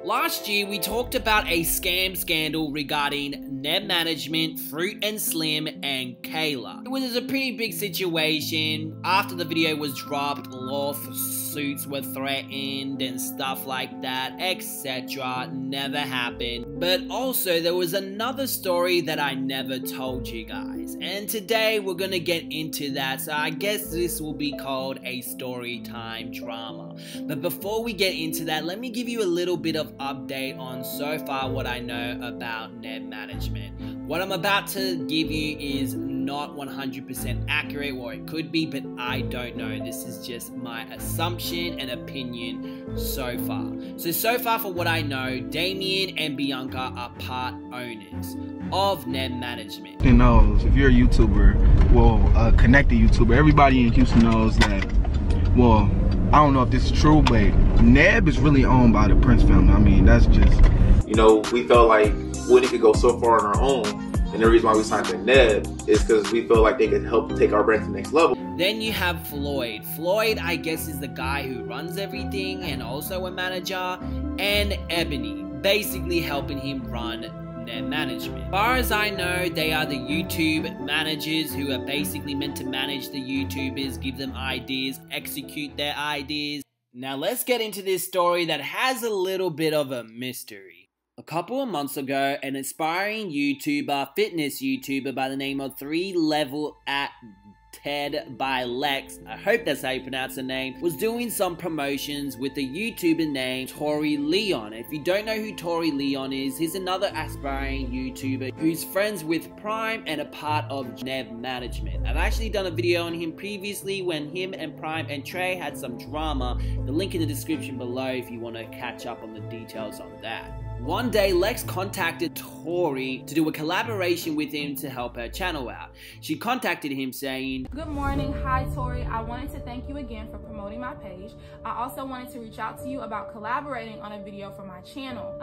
Last year, we talked about a scam scandal regarding NebManagement, Fruit and Slim, and Kayla. It was a pretty big situation. After the video was dropped, lawsuits were threatened and stuff like that, etc. Never happened. But also, there was another story that I never told you guys. And today, we're gonna get into that. So I guess this will be called a story time drama. But before we get into that, let me give you a little bit of update on so far what I know about NebManagement. What I'm about to give you is not 100% accurate, or it could be, but I don't know. This is just my assumption and opinion so far. So far for what I know, Damien and Bianca are part owners of NebManagement. You know, if you're a YouTuber, well, a connected YouTuber, everybody in Houston knows that, well, I don't know if this is true, but Neb is really owned by the Prince family. I mean, that's just... You know, we felt like Woody could go so far on our own, and the reason why we signed to Neb is because we feel like they could help take our brand to the next level. Then you have Floyd. Floyd, I guess, is the guy who runs everything and also a manager, and Ebony, basically helping him run NebManagement. As far as I know, they are the YouTube managers who are basically meant to manage the YouTubers, give them ideas, execute their ideas. Now let's get into this story that has a little bit of a mystery. A couple of months ago, an aspiring YouTuber, fitness YouTuber by the name of 3 Level at Ted by Lex, I hope that's how you pronounce the name, was doing some promotions with a YouTuber named Tori Leon. If you don't know who Tori Leon is, he's another aspiring YouTuber who's friends with Prime and a part of NebManagement. I've actually done a video on him previously when him and Prime and Trey had some drama. The link in the description below if you want to catch up on the details on that. One day, Lex contacted Tori to do a collaboration with him to help her channel out. She contacted him saying, "Good morning, hi Tori. I wanted to thank you again for promoting my page. I also wanted to reach out to you about collaborating on a video for my channel.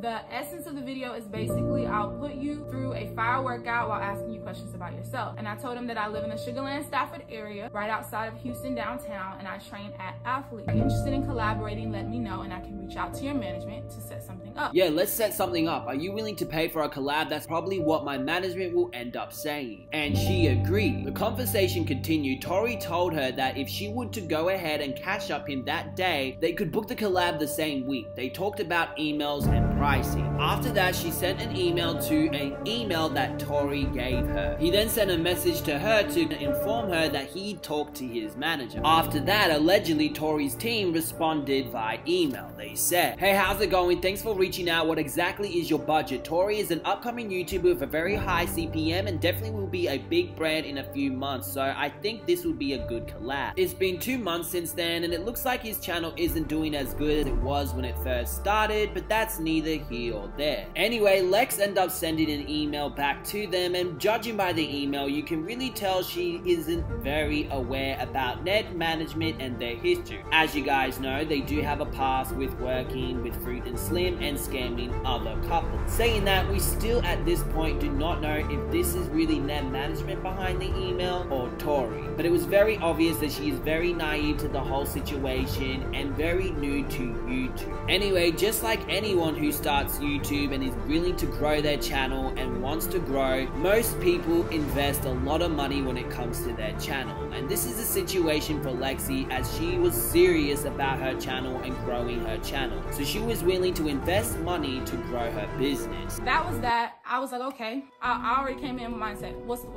The essence of the video is basically I'll put you through a fire workout while asking you questions about yourself." And I told him that I live in the Sugarland, Stafford area, right outside of Houston downtown, and I train at Athlete. If you're interested in collaborating, let me know and I can reach out to your management to set something up. "Yeah, let's set something up. Are you willing to pay for a collab?" That's probably what my management will end up saying. And she agreed. The conversation continued. Tori told her that if she would to go ahead and cash up him that day, they could book the collab the same week. They talked about emails and pricing. After that, she sent an email to an email that Tori gave her. He then sent a message to her to inform her that he talked to his manager. After that, allegedly Tori's team responded via email. They said, "Hey, how's it going? Thanks for reaching out. What exactly is your budget? Tori is an upcoming YouTuber with a very high CPM and definitely will be a big brand in a few months, so I think this would be a good collab." It's been 2 months since then, and it looks like his channel isn't doing as good as it was when it first started, but that's neither here or there. Anyway, Lex ended up sending an email back to them, and judging by the email, you can really tell she isn't very aware about NebManagement and their history. As you guys know, they do have a past with working with Fruit and Slim and scamming other couples. Saying that, we still at this point do not know if this is really NebManagement behind the email or Tori, but it was very obvious that she is very naive to the whole situation and very new to YouTube. Anyway, just like anyone who starts YouTube and is willing to grow their channel and wants to grow, most people invest a lot of money when it comes to their channel, and this is a situation for Lexi, as she was serious about her channel and growing her channel, so she was willing to invest money to grow her business. That was that. I was like, okay. I already came in with mindset.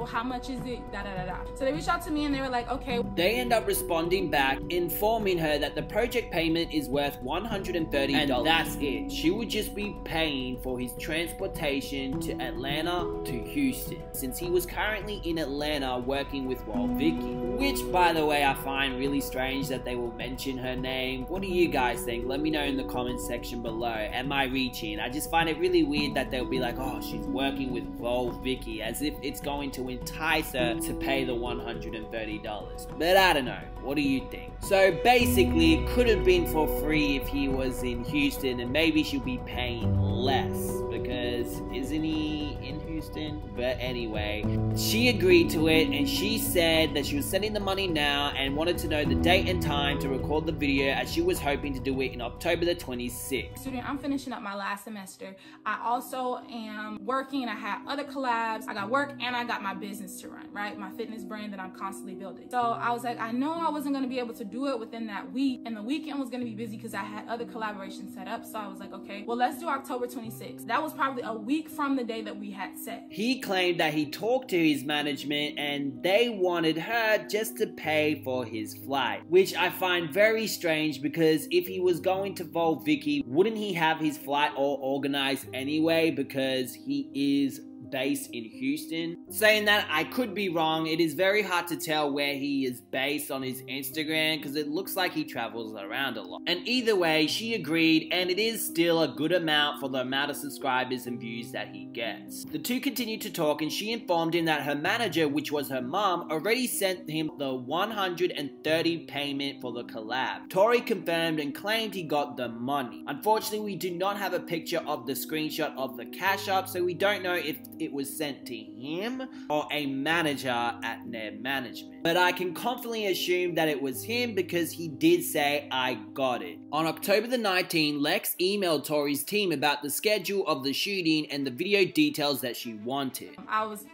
How much is it? Da da da da. So they reached out to me and they were like, okay. They end up responding back, informing her that the project payment is worth $130 and that's it. She would just be paying for his transportation to Atlanta to Houston, since he was currently in Atlanta working with Vicky. Which, by the way, I find really strange that they will mention her name. What do you guys think? Let me know in the comment section below. Am I reaching? I just find it really weird that they'll be like, oh, she's working with Vicky, as if it's going to entice her to pay the $130. But I don't know. What do you think? So basically, it could have been for free if he was in Houston, and maybe she'll be paying less because isn't he in Houston? But anyway, she agreed to it, and she said that she was sending the money now and wanted to know the date and time to record the video, as she was hoping to do it in October the 26th. Student, I'm finishing up my last semester. I also am working. I have other collabs. I got work and I got my business to run, right? My fitness brand that I'm constantly building. So I was like, I know I wasn't going to be able to do it within that week, and the weekend was going to be busy because I had other collaborations set up. So I was like, okay, well, let's do October 26th. That was probably a week from the day that we had set. He claimed that he talked to his management and they wanted her just to pay for his flight, which I find very strange, because if he was going to Vicky, wouldn't he have his flight all organized anyway, because he is based in Houston? Saying that, I could be wrong. It is very hard to tell where he is based on his Instagram, because it looks like he travels around a lot. And either way, she agreed, and it is still a good amount for the amount of subscribers and views that he gets. The two continued to talk, and she informed him that her manager, which was her mom, already sent him the $130 payment for the collab. Tori confirmed and claimed he got the money. Unfortunately, we do not have a picture of the screenshot of the cash app, so we don't know if it was sent to him or a manager at NebManagement. But I can confidently assume that it was him, because he did say, I got it. On October the 19th, Lex emailed Tori's team about the schedule of the shooting and the video details that she wanted. I was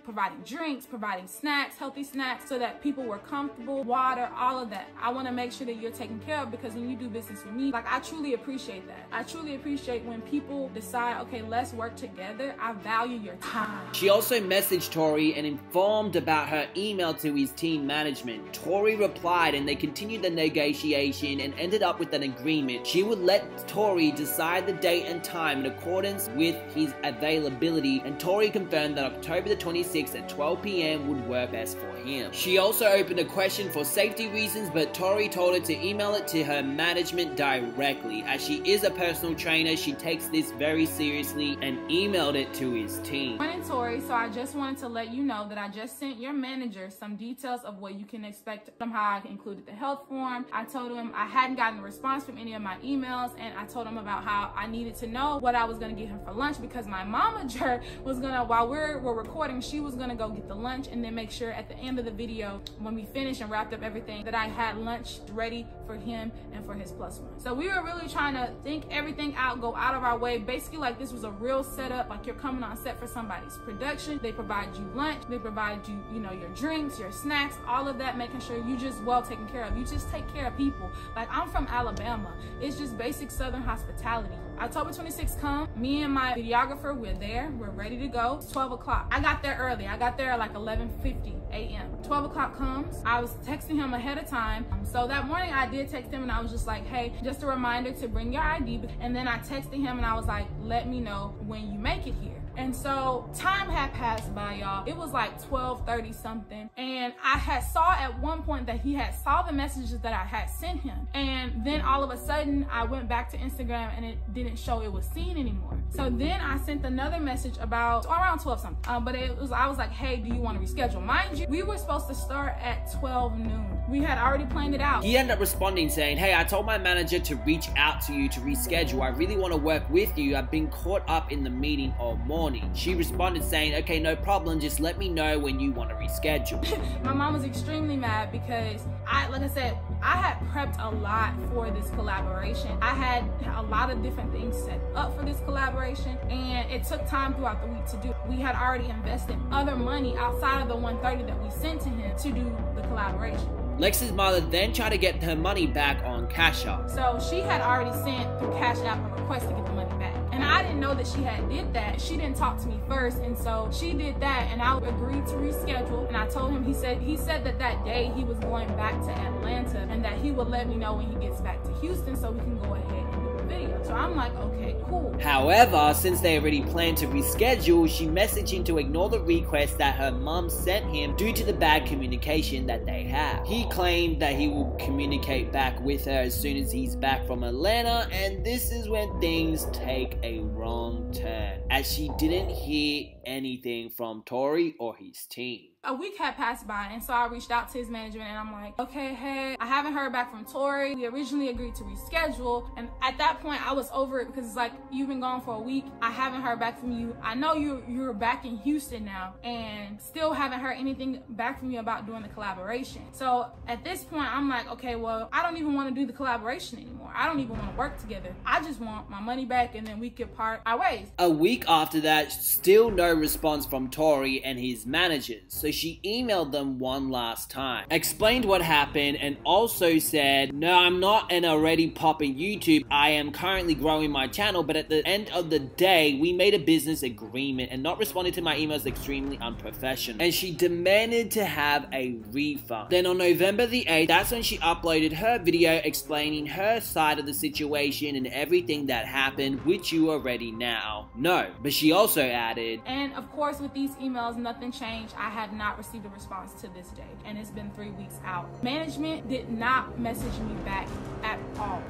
providing drinks, providing snacks, healthy snacks, so that people were comfortable, water, all of that. I want to make sure that you're taken care of, because when you do business with me, like, I truly appreciate that. I truly appreciate when people decide, okay, let's work together. I value your time. She also messaged Tori and informed about her email to his team management. Tori replied, and they continued the negotiation and ended up with an agreement. She would let Tori decide the date and time in accordance with his availability, and Tori confirmed that October the 26th at 12 p.m. would work best for him. She also opened a question for safety reasons, but Tori told her to email it to her management directly. As she is a personal trainer, she takes this very seriously and emailed it to his team. Morning, Tori. So I just wanted to let you know that I just sent your manager some details of what you can expect. Somehow I included the health form. I told him I hadn't gotten a response from any of my emails, and I told him about how I needed to know what I was going to get him for lunch, because my momager was going to, while we're recording, she was going to go get the lunch and then make sure at the end of the video, when we finished and wrapped up everything, that I had lunch ready for him and for his plus one. So we were really trying to think everything out, go out of our way, basically like this was a real setup, like you're coming on set for somebody's production. They provide you lunch, they provide you, your drinks, your snacks, all of that, making sure you just well taken care of. You just take care of people. Like, I'm from Alabama. It's just basic Southern hospitality. October 26th come, me and my videographer, we're there, we're ready to go. It's 12 o'clock. I got there early. I got there at like 11:50 a.m. 12 o'clock comes. I was texting him ahead of time. So that morning I did text him, and I was just like, hey, just a reminder to bring your ID. And then I texted him and I was like, let me know when you make it here. And so time had passed by, y'all. It was like 12:30 something. And I had saw at one point that he had saw the messages that I had sent him. And then all of a sudden I went back to Instagram and it didn't show it was seen anymore. So then I sent another message about around 12 something. But I was like, hey, do you want to reschedule? Mind you, we were supposed to start at 12 noon. We had already planned it out. He ended up responding saying, hey, I told my manager to reach out to you to reschedule. I really want to work with you. I've been caught up in the meeting all morning. She responded saying, okay, no problem. Just let me know when you want to reschedule. My mom was extremely mad because like I said, I had prepped a lot for this collaboration. I had a lot of different things set up for this collaboration, and it took time throughout the week to do. We had already invested other money outside of the $130 that we sent to him to do the collaboration. Lex's mother then tried to get her money back on Cash App. So she had already sent through Cash App a request to get the money back. And I didn't know that she had did that. She didn't talk to me first, and so she did that, and I agreed to reschedule. And I told him, he said that day he was going back to Atlanta and that he would let me know when he gets back to Houston so we can go ahead and do the video. So So I'm like, okay, cool. However, since they already planned to reschedule, she messaged him to ignore the request that her mum sent him due to the bad communication that they have. He claimed that he will communicate back with her as soon as he's back from Atlanta, and this is when things take a wrong turn, as she didn't hear anything from Tori or his team. A week had passed by, and so I reached out to his management and I'm like, okay, hey, I haven't heard back from Tori. We originally agreed to reschedule, and at that point I was over it because it's like, you've been gone for a week. I haven't heard back from you. I know you're back in Houston now, and still haven't heard anything back from you about doing the collaboration. So at this point I'm like, okay, well, I don't even want to do the collaboration anymore. I don't even want to work together. I just want my money back, and then we could part our ways. A week after that, still no response from Tori and his managers, so she emailed them one last time, explained what happened, and also said, no, I'm not an already popping YouTube. I am currently growing my channel, but at the end of the day, we made a business agreement, and not responding to my emails is extremely unprofessional. And she demanded to have a refund. Then on November the 8th, that's when she uploaded her video explaining her side of the situation and everything that happened, which you already now know. But she also added, and of course with these emails, nothing changed. I have not received a response to this day, and it's been 3 weeks out. Management did not message me back at all.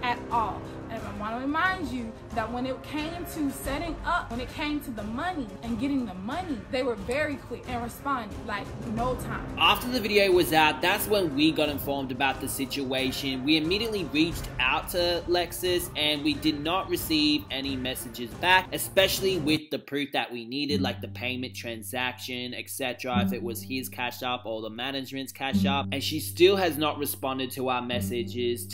And I want to remind you that when it came to setting up, when it came to the money and getting the money, they were very quick and responded like no time. After the video was out, that's when we got informed about the situation. We immediately reached out to Lexus, and we did not receive any messages back, especially with the proof that we needed, like the payment transaction, etc., if it was his cash up or the management's cash up. And she still has not responded to our messages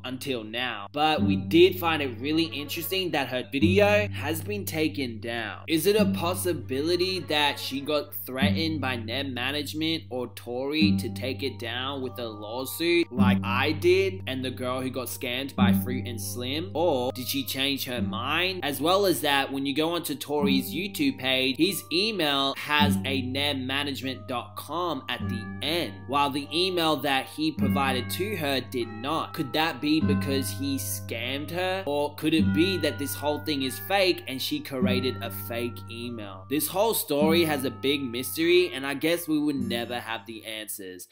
until now. But we did find it really interesting that her video has been taken down. Is it a possibility that she got threatened by NebManagement or Tori to take it down with a lawsuit like I did and the girl who got scammed by Fruit and Slim? Or did she change her mind? As well as that, when you go onto Tori's YouTube page, his email has a NebManagement.com at the end, while the email that he provided to her did not. Could that be because he scammed her? Or could it be that this whole thing is fake and she created a fake email? This whole story has a big mystery, and I guess we would never have the answers.